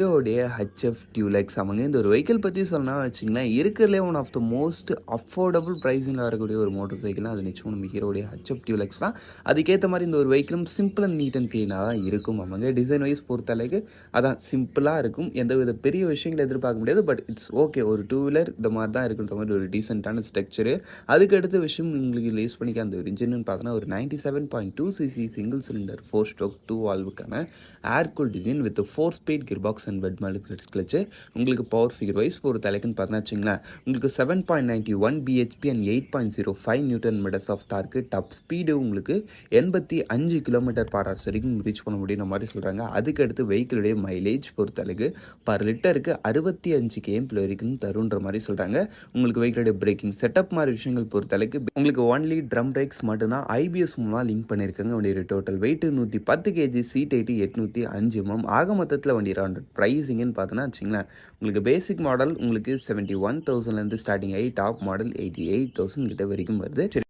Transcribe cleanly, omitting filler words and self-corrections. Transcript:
ஹீரோடைய HF Dulux அவங்க இந்த ஒரு வெஹிக்கிள் பற்றி சொன்னா வச்சுங்களேன், இருக்கிறதுலே one of the most affordable ப்ரைஸில் வரக்கூடிய ஒரு மோட்டார் சைக்கிள்னா அது நிச்சயம் நம்ம ஹீரோடைய ஹெச்எஃப் டியூலெக்ஸ் தான். அதுக்கேற்ற மாதிரி இந்த ஒரு வெஹிக்கிளும் சிம்பிள் அண்ட் நீட் அண்ட் க்ளீனாக தான் இருக்கும். அவங்க டிசைன் வைஸ் பொறுத்தளவுக்கு அதான் சிம்பிளாக இருக்கும். எந்த வித பெரிய விஷயங்களை எதிர்பார்க்க முடியாது. பட் இட்ஸ் ஓகே, ஒரு டூ வீலர் இந்த மாதிரி தான் இருக்குன்ற மாதிரி ஒரு டீசெண்டான ஸ்ட்ரக்சரு. அதுக்கு அடுத்த விஷயம் உங்களுக்கு இதில் யூஸ் பண்ணிக்க அந்த ஒரு இன்ஜின்னு பார்த்தோன்னா ஒரு 97.2 சிசி சிங்கிள் சிலிண்டர் 4 ஸ்ட்ரோக் 2 வால்வுக்கான air cooled engine with 4 speed gear box and wet multiplex clutch. உங்களுக்கு பவர் ஃபிகர் வைஸ் ஒரு தலைக்குன்னு பார்த்தா வச்சுங்களேன், உங்களுக்கு 7.91 BHP and 8.05 newton metres of torque. Top speed உங்களுக்கு 85 கிலோமீட்டர் பர் ஹவர்ஸ் வரைக்கும் ரீச் பண்ண முடியுற மாதிரி சொல்கிறாங்க. அதுக்கு அடுத்து வெஹிக்கிளுடைய மைலேஜ் பொறுத்தளவுக்கு பர் லிட்டருக்கு 65 km வரைக்கும் தருன்ற மாதிரி சொல்கிறாங்க. உங்களுக்கு வெஹிக்கிளுடைய பிரேக்கிங் செட்டப் மாதிரி விஷயங்கள் பொறுத்தளவுக்கு உங்களுக்கு ஒன்லி ட்ரம் பிரேக்ஸ் மட்டும்தான் ஐபிஎஸ் மூலமாக லிங்க் பண்ணியிருக்காங்க. வண்டியோட total weight 110 kg, seat 805 mm. ஆக மொத்தத்தில் வண்டி ரவுண்ட் ப்ரைஸிங்னு பார்த்தோன்னா வச்சுங்களேன், உங்களுக்கு பேசிக் மாடல் உங்களுக்கு 71,000லேருந்து ஸ்டார்டிங் ஆகி டாப் மாடல் 88,000 கிட்ட வரைக்கும் வருது. சரி,